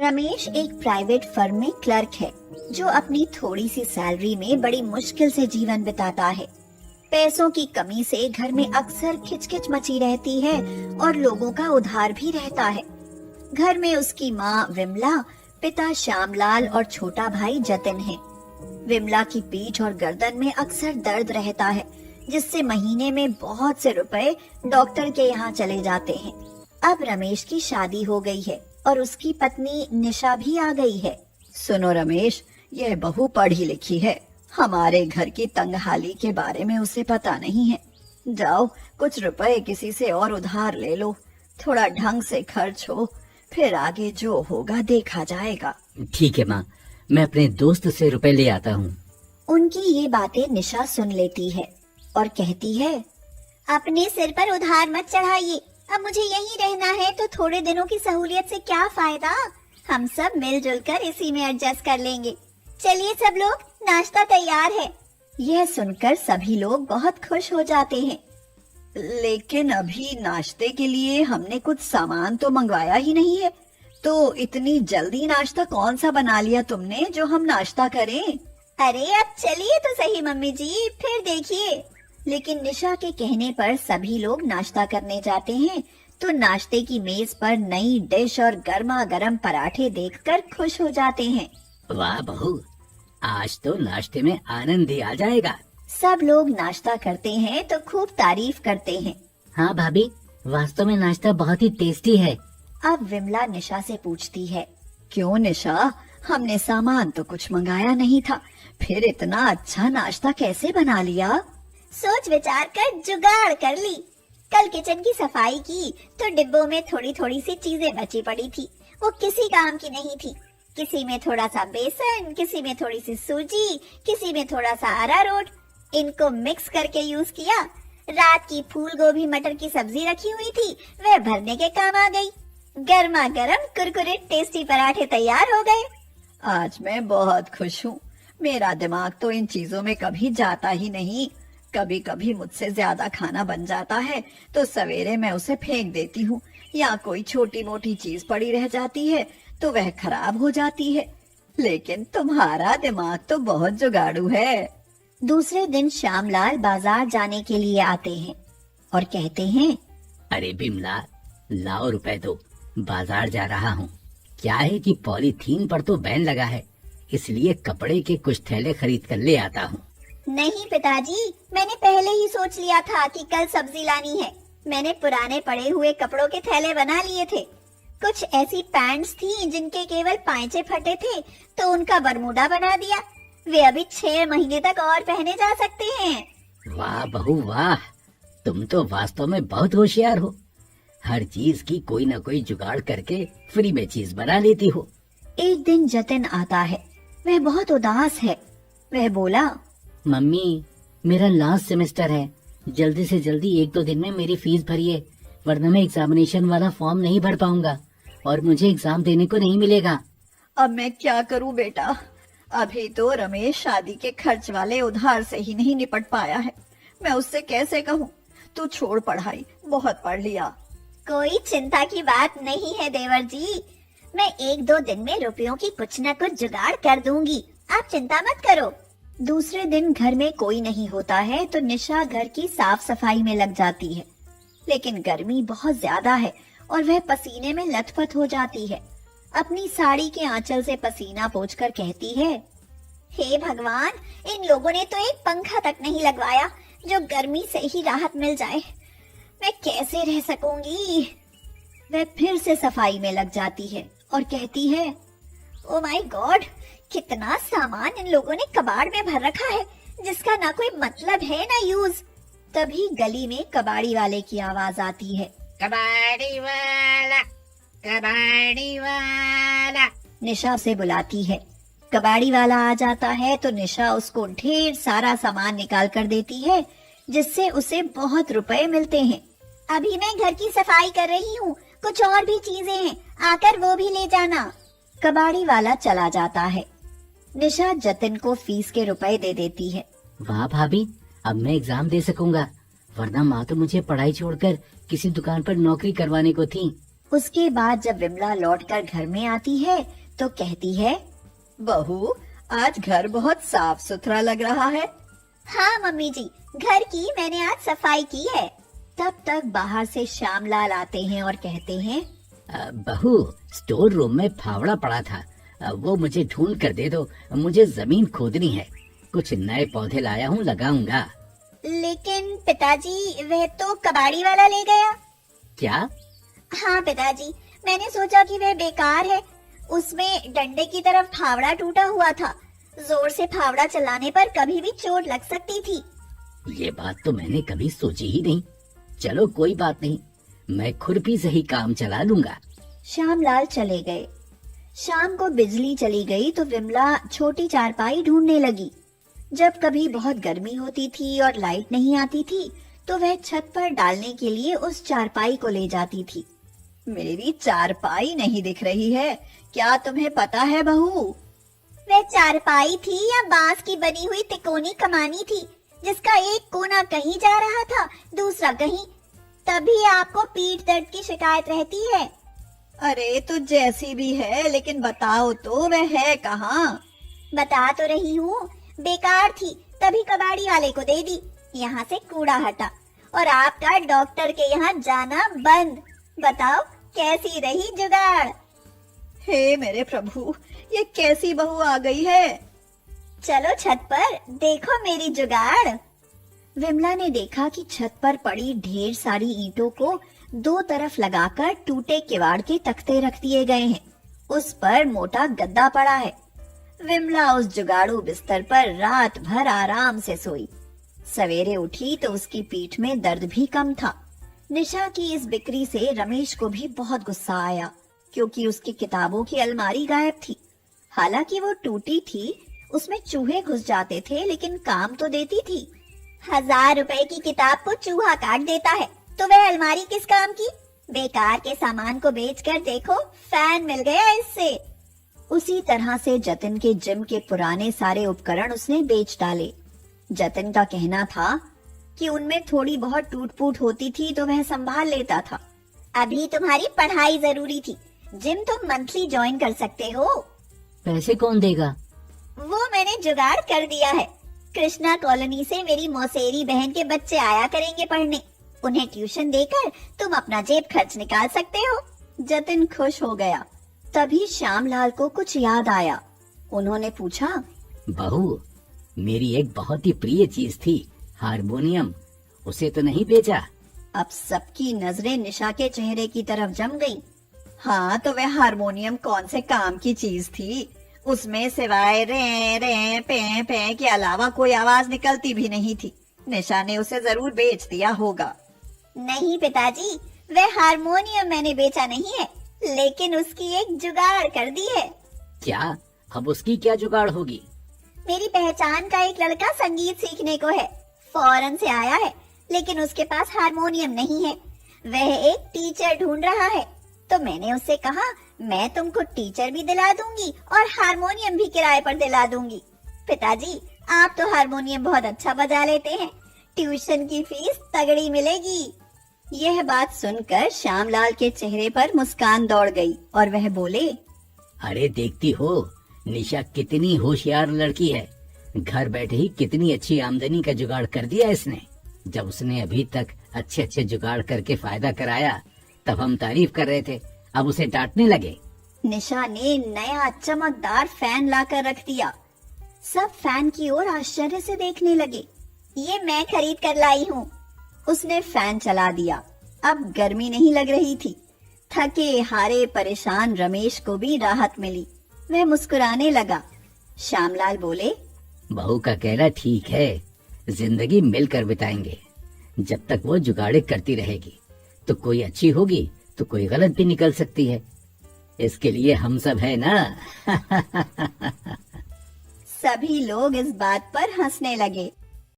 रमेश एक private firm में clerk है जो अपनी थोड़ी सी सैलरी में बड़ी मुश्किल से जीवन बिताता है। पैसों की कमी से घर में अक्सर खिचखिच मची रहती है और लोगों का उधार भी रहता है। घर में उसकी माँ विमला, पिता श्यामलाल और छोटा भाई जतिन है। विमला की पीठ और गर्दन में अक्सर दर्द रहता है, जिससे महीने में बहुत से रुपए डॉक्टर के यहाँ चले जाते हैं। अब रमेश की शादी हो गई है और उसकी पत्नी निशा भी आ गई है। सुनो रमेश, यह बहू पढ़ी लिखी है, हमारे घर की तंगहाली के बारे में उसे पता नहीं है। जाओ कुछ रुपए किसी से और उधार ले लो, थोड़ा ढंग से खर्च हो, फिर आगे जो होगा देखा जाएगा। ठीक है माँ, मैं अपने दोस्त से रुपए ले आता हूँ। उनकी ये बातें निशा सुन लेती है और कहती है, अपने सिर पर उधार मत चढ़ाइए, अब मुझे यहीं रहना है तो थोड़े दिनों की सहूलियत से क्या फायदा, हम सब मिलजुल कर इसी में एडजस्ट कर लेंगे। चलिए सब लोग, नाश्ता तैयार है। यह सुनकर सभी लोग बहुत खुश हो जाते हैं। लेकिन अभी नाश्ते के लिए हमने कुछ सामान तो मंगवाया ही नहीं है, तो इतनी जल्दी नाश्ता कौन सा बना लिया तुमने जो हम नाश्ता करें? अरे अब चलिए तो सही मम्मी जी, फिर देखिए। लेकिन निशा के कहने पर सभी लोग नाश्ता करने जाते हैं तो नाश्ते की मेज पर नई डिश और गर्मा गर्म पराठे देखकर खुश हो जाते हैं। वाह बहू, आज तो नाश्ते में आनंद ही आ जाएगा। सब लोग नाश्ता करते हैं तो खूब तारीफ करते हैं। हाँ भाभी, वास्तव में नाश्ता बहुत ही टेस्टी है। अब विमला निशा से पूछती है, क्यों निशा, हमने सामान तो कुछ मंगाया नहीं था, फिर इतना अच्छा नाश्ता कैसे बना लिया? सोच विचार कर जुगाड़ कर ली। कल किचन की सफाई की तो डिब्बों में थोड़ी थोड़ी सी चीजें बची पड़ी थी, वो किसी काम की नहीं थी। किसी में थोड़ा सा बेसन, किसी में थोड़ी सी सूजी, किसी में थोड़ा सा अरारोट, इनको मिक्स करके यूज किया। रात की फूल गोभी मटर की सब्जी रखी हुई थी, वह भरने के काम आ गई। गर्मा गर्म कुरकुरे टेस्टी पराठे तैयार हो गए। आज मैं बहुत खुश हूँ, मेरा दिमाग तो इन चीजों में कभी जाता ही नहीं। कभी कभी मुझसे ज्यादा खाना बन जाता है तो सवेरे मैं उसे फेंक देती हूँ, या कोई छोटी मोटी चीज पड़ी रह जाती है तो वह खराब हो जाती है। लेकिन तुम्हारा दिमाग तो बहुत जुगाड़ू है। दूसरे दिन श्यामलाल बाजार जाने के लिए आते हैं और कहते हैं, अरे बिमला, लाओ रुपए दो, बाजार जा रहा हूँ। क्या है कि पॉलीथीन पर तो बैन लगा है, इसलिए कपड़े के कुछ थैले खरीद कर ले आता हूँ। नहीं पिताजी, मैंने पहले ही सोच लिया था कि कल सब्जी लानी है। मैंने पुराने पड़े हुए कपड़ों के थैले बना लिए थे। कुछ ऐसी पैंट्स थी जिनके केवल पांचे फटे थे, तो उनका बरमूडा बना दिया। वे अभी 6 महीने तक और पहने जा सकते हैं। वाह बहू वाह, तुम तो वास्तव में बहुत होशियार हो। हर चीज की कोई न कोई जुगाड़ करके फ्री में चीज बना लेती हो। एक दिन जतिन आता है, वह बहुत उदास है। वह बोला, मम्मी, मेरा लास्ट सेमेस्टर है, जल्दी से जल्दी 1-2 दिन में मेरी फीस भरिए, वरना मैं एग्जामिनेशन वाला फॉर्म नहीं भर पाऊंगा और मुझे एग्जाम देने को नहीं मिलेगा। अब मैं क्या करूं बेटा, अभी तो रमेश शादी के खर्च वाले उधार से ही नहीं निपट पाया है। मैं उससे कैसे कहूं, तू छोड़ पढ़ाई, बहुत पढ़ लिया। कोई चिंता की बात नहीं है देवर जी, मैं 1-2 दिन में रुपयों की कुछ न कुछ जुगाड़ कर दूंगी, आप चिंता मत करो। दूसरे दिन घर में कोई नहीं होता है तो निशा घर की साफ सफाई में लग जाती है। लेकिन गर्मी बहुत ज्यादा है और वह पसीने में लथपथ हो जाती है। अपनी साड़ी के आंचल से पसीना पोंछकर कहती है, हे भगवान, इन लोगों ने तो एक पंखा तक नहीं लगवाया जो गर्मी से ही राहत मिल जाए। मैं कैसे रह सकूंगी। वह फिर से सफाई में लग जाती है और कहती है, ओ माय गॉड, कितना सामान इन लोगों ने कबाड़ में भर रखा है, जिसका ना कोई मतलब है ना यूज। तभी गली में कबाड़ी वाले की आवाज आती है, कबाड़ी वाला, कबाड़ी वाला। निशा से बुलाती है। कबाड़ी वाला आ जाता है तो निशा उसको ढेर सारा सामान निकाल कर देती है, जिससे उसे बहुत रुपए मिलते हैं। अभी मैं घर की सफाई कर रही हूँ, कुछ और भी चीजें हैं, आकर वो भी ले जाना। कबाड़ी वाला चला जाता है। निशा जतिन को फीस के रुपए दे देती है। वाह भाभी, अब मैं एग्जाम दे सकूंगा, वरना माँ तो मुझे पढ़ाई छोड़कर किसी दुकान पर नौकरी करवाने को थी। उसके बाद जब विमला लौटकर घर में आती है तो कहती है, बहू, आज घर बहुत साफ सुथरा लग रहा है। हाँ मम्मी जी, घर की मैंने आज सफाई की है। तब तक बाहर से श्यामलाल आते हैं और कहते हैं, बहू, स्टोर रूम में फावड़ा पड़ा था, वो मुझे ढूंढ कर दे दो, मुझे जमीन खोदनी है, कुछ नए पौधे लाया हूँ, लगाऊंगा। लेकिन पिताजी, वह तो कबाड़ी वाला ले गया। क्या? हाँ पिताजी, मैंने सोचा कि वह बेकार है। उसमें डंडे की तरफ फावड़ा टूटा हुआ था। जोर से फावड़ा चलाने पर कभी भी चोट लग सकती थी। ये बात तो मैंने कभी सोची ही नहीं। चलो कोई बात नहीं, मैं खुरपी से ही काम चला लूंगा। श्यामलाल चले गए। शाम को बिजली चली गई तो विमला छोटी चारपाई ढूंढने लगी। जब कभी बहुत गर्मी होती थी और लाइट नहीं आती थी तो वह छत पर डालने के लिए उस चारपाई को ले जाती थी। मेरी चारपाई नहीं दिख रही है, क्या तुम्हें पता है बहू? वह चारपाई थी या बांस की बनी हुई तिकोनी कमानी थी, जिसका एक कोना कहीं जा रहा था, दूसरा कहीं। तभी आपको पीठ दर्द की शिकायत रहती है। अरे तो जैसी भी है, लेकिन बताओ तो वह है कहाँ? बता तो रही हूँ, बेकार थी, तभी कबाड़ी वाले को दे दी। यहाँ से कूड़ा हटा और आपका डॉक्टर के यहाँ जाना बंद। बताओ कैसी रही जुगाड़? हे मेरे प्रभु, ये कैसी बहू आ गई है? चलो छत पर देखो मेरी जुगाड़। विमला ने देखा कि छत पर पड़ी ढेर सारी ईंटों को दो तरफ लगाकर टूटे किवाड़ के तख्ते रख दिए गए हैं। उस पर मोटा गद्दा पड़ा है। विमला उस जुगाड़ू बिस्तर पर रात भर आराम से सोई। सवेरे उठी तो उसकी पीठ में दर्द भी कम था। निशा की इस बिक्री से रमेश को भी बहुत गुस्सा आया, क्योंकि उसकी किताबों की अलमारी गायब थी। हालांकि वो टूटी थी, उसमें चूहे घुस जाते थे, लेकिन काम तो देती थी। 1000 रुपए की किताब को चूहा काट देता है, तो वह अलमारी किस काम की? बेकार के सामान को बेचकर देखो, फैन मिल गया इससे। उसी तरह से जतिन के जिम के पुराने सारे उपकरण उसने बेच डाले। जतिन का कहना था कि उनमें थोड़ी बहुत टूट फूट होती थी तो वह संभाल लेता था। अभी तुम्हारी पढ़ाई जरूरी थी, जिम तुम मंथली ज्वाइन कर सकते हो। पैसे कौन देगा? वो मैंने जुगाड़ कर दिया है। कृष्णा कॉलोनी से मेरी मौसेरी बहन के बच्चे आया करेंगे पढ़ने। उन्हें ट्यूशन देकर तुम अपना जेब खर्च निकाल सकते हो। जतिन खुश हो गया। तभी श्यामलाल को कुछ याद आया। उन्होंने पूछा, बहू, मेरी एक बहुत ही प्रिय चीज थी, हारमोनियम, उसे तो नहीं बेचा? अब सबकी नजरें निशा के चेहरे की तरफ जम गईं। हाँ, तो वह हारमोनियम कौन से काम की चीज थी? उसमें सिवाय रे रे पे पे के अलावा कोई आवाज निकलती भी नहीं थी। निशा ने उसे जरूर बेच दिया होगा। नहीं पिताजी, वह हारमोनियम मैंने बेचा नहीं है, लेकिन उसकी एक जुगाड़ कर दी है। क्या? अब उसकी क्या जुगाड़ होगी? मेरी पहचान का एक लड़का संगीत सीखने को है, फॉरेन से आया है, लेकिन उसके पास हारमोनियम नहीं है। वह एक टीचर ढूंढ रहा है, तो मैंने उससे कहा, मैं तुमको टीचर भी दिला दूंगी और हारमोनियम भी किराए पर दिला दूंगी। पिताजी, आप तो हारमोनियम बहुत अच्छा बजा लेते हैं, ट्यूशन की फीस तगड़ी मिलेगी। यह बात सुनकर श्यामलाल के चेहरे पर मुस्कान दौड़ गई और वह बोले, अरे देखती हो, निशा कितनी होशियार लड़की है। घर बैठे ही कितनी अच्छी आमदनी का जुगाड़ कर दिया इसने। जब उसने अभी तक अच्छे अच्छे जुगाड़ करके फायदा कराया, तब हम तारीफ कर रहे थे, अब उसे डांटने लगे। निशा ने नया चमकदार फैन लाकर रख दिया। सब फैन की ओर आश्चर्य से देखने लगे। ये मैं खरीद कर लाई हूँ। उसने फैन चला दिया। अब गर्मी नहीं लग रही थी। थके हारे परेशान रमेश को भी राहत मिली। वह मुस्कुराने लगा। श्यामलाल बोले, बहू का कहना ठीक है, जिंदगी मिलकर बिताएंगे। जब तक वो जुगाड़े करती रहेगी तो कोई अच्छी होगी तो कोई गलत भी निकल सकती है। इसके लिए हम सब है ना। सभी लोग इस बात पर हंसने लगे।